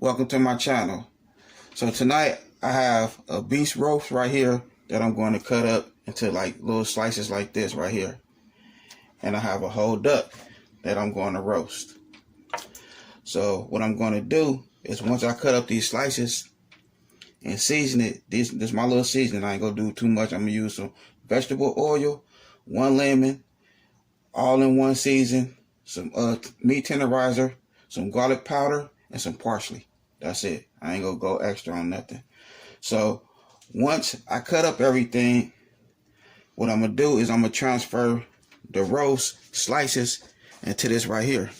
welcome to my channel. So tonight I have a beef roast right here that I'm going to cut up into like little slices like this right here. And I have a whole duck that I'm going to roast. So what I'm going to do is once I cut up these slices and season it, this is my little seasoning. I ain't going to do too much. I'm going to use some vegetable oil, 1 lemon, all in one season, some meat tenderizer, some garlic powder, and some parsley. That's it. I ain't gonna go extra on nothing. So once I cut up everything, what I'm gonna do is I'm gonna transfer the roast slices into this right here.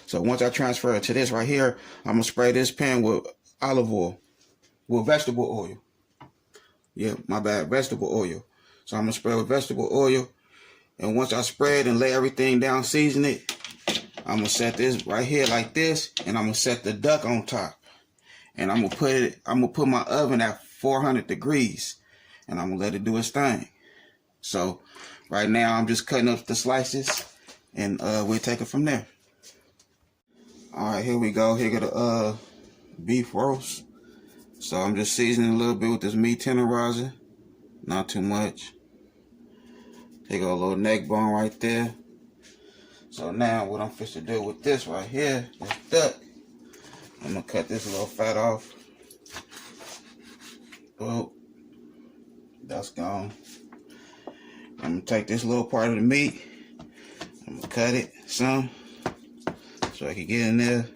So once I transfer it to this right here, I'm gonna spray this pan with olive oil, with vegetable oil. Yeah, my bad, vegetable oil. So I'm gonna spray with vegetable oil. And once I spread and lay everything down, season it, I'm gonna set this right here like this, and I'm gonna set the duck on top. And I'm gonna put my oven at 400 degrees, and I'm gonna let it do its thing. So right now I'm just cutting up the slices, and we'll take it from there. All right, here we go. Here go the beef roast. So I'm just seasoning a little bit with this meat tenderizer, not too much. Take a little neck bone right there. So now what I'm fixing to do with this right here, this duck, I'm gonna cut this little fat off. Oh, that's gone. I'm gonna take this little part of the meat, I'm gonna cut it some so I can get in there,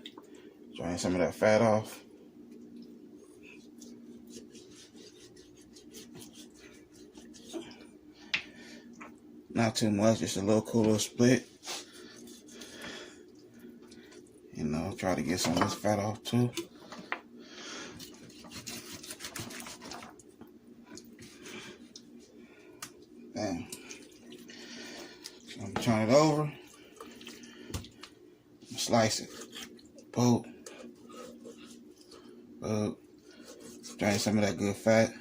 drain some of that fat off. Not too much, just a little cool little split. You know, try to get some of this fat off too. Bam. So I'm gonna turn it over. Slice it. Boom. Boom. Drain some of that good fat.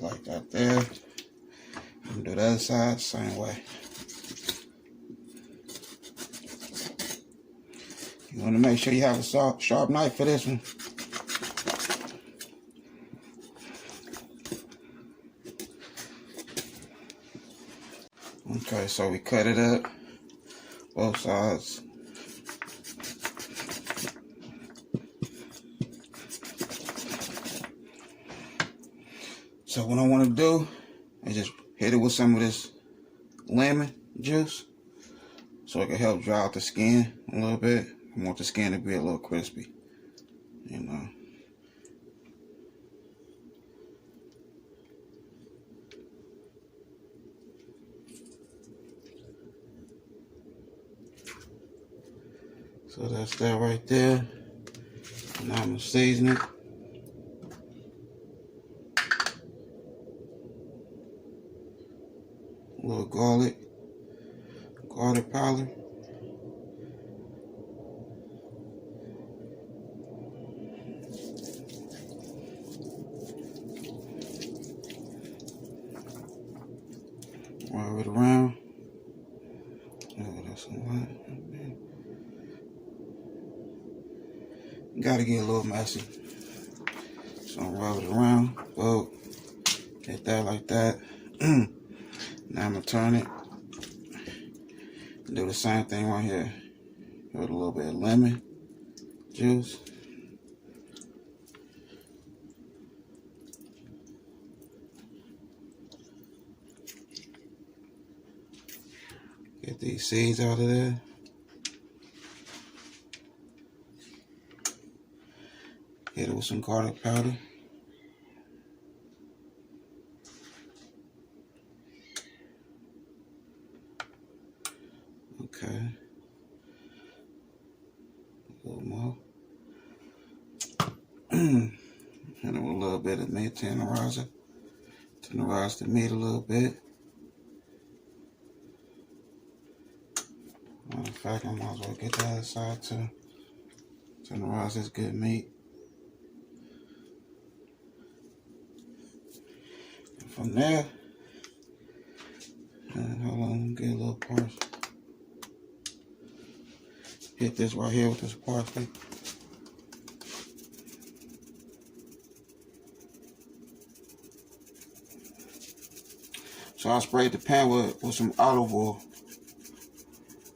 Like that there. And do the other side, same way. You want to make sure you have a sharp knife for this one. Okay, so we cut it up, both sides. So what I want to do is just hit it with some of this lemon juice so it can help dry out the skin a little bit. I want the skin to be a little crispy, you know. So that's that right there. Now I'm gonna season it. A little garlic powder. Rub it around. Oh, that's a lot. Gotta get a little messy. So I'm rub it around. Whoa. Get that like that. Now I'm gonna turn it. Do the same thing right here. Put a little bit of lemon juice. Get these seeds out of there. Hit it with some garlic powder. Okay. A little more. And a little bit of meat tenderizer. Tenderize the meat a little bit. Matter of fact, I might as well get the other side too. Tenderize this good meat. from there, and hold on, get a little parsley. Hit this right here with this parsley. So I sprayed the pan with some olive oil.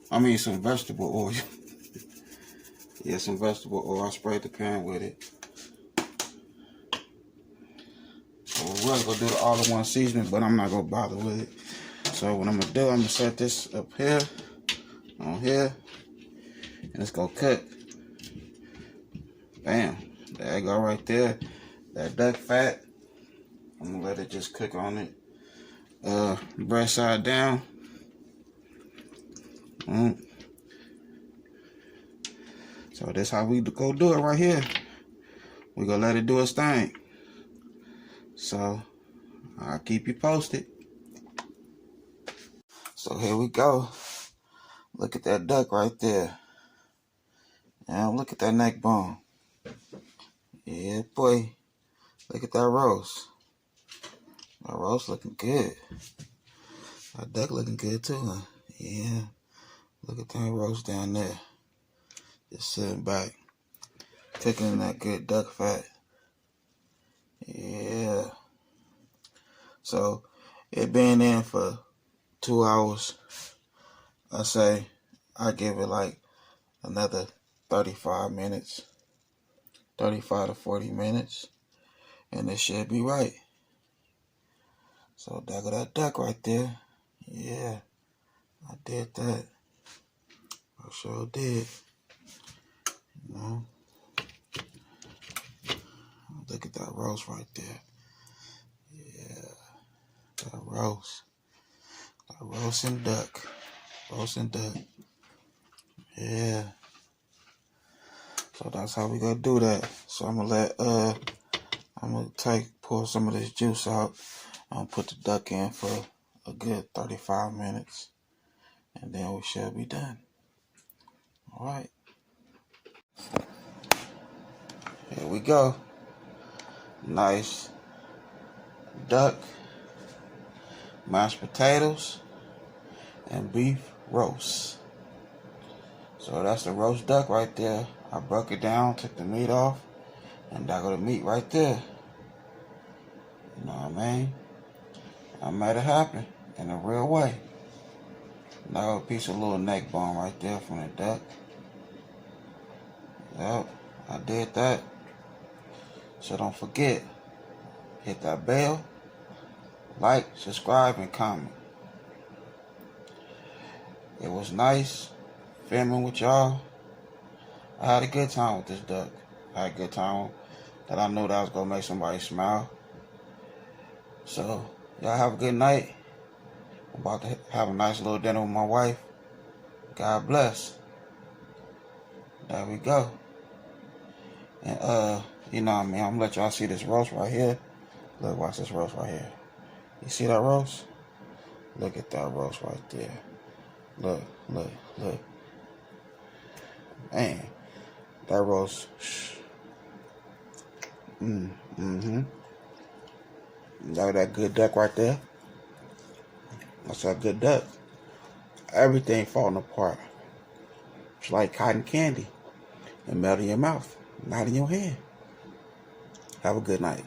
I mean some vegetable oil. Yeah, some vegetable oil. I sprayed the pan with it. So we're really gonna do the all-in-one seasoning, but I'm not gonna bother with it. So what I'm gonna do, I'm gonna set this up here, on here, and it's gonna cook. Bam, there you go right there. That duck fat, I'm gonna let it just cook on it. Breast side down. So that's how we go do it right here. We gonna let it do its thing. So I'll keep you posted. So here we go. Look at that duck right there. Now look at that neck bone. Yeah, boy. Look at that roast. That roast looking good. That duck looking good too, huh? Yeah. Look at that roast down there. Just sitting back. Cooking in that good duck fat. Yeah. So it been in for 2 hours. I say I give it like another 35 minutes. 35 to 40 minutes. And it should be right. So there go that duck right there. Yeah. I did that. I sure did. You know. Look at that roast right there. Yeah. That roast. That roast and duck. Roast and duck. Yeah. So that's how we gonna do that. So I'm gonna pour some of this juice out. I'm gonna put the duck in for a good 35 minutes. And then we should be done. Alright. Here we go. Nice duck, mashed potatoes, and beef roast. So that's the roast duck right there. I broke it down, took the meat off, and there go the meat right there. You know what I mean? I made it happen in a real way. Now a piece of little neck bone right there from the duck. Yep, I did that. So don't forget, hit that bell, like, subscribe, and comment. It was nice filming with y'all. I had a good time with this duck. I had a good time that I knew that I was going to make somebody smile. So, y'all have a good night. I'm about to have a nice little dinner with my wife. God bless. There we go. And, you know what I mean? I'm going to let y'all see this roast right here. Look, watch this roast right here. You see that roast? Look at that roast right there. Look, look, look. Man, that roast. That good duck right there. That's that good duck. Everything falling apart. It's like cotton candy. It melt in your mouth, not in your hand. Have a good night.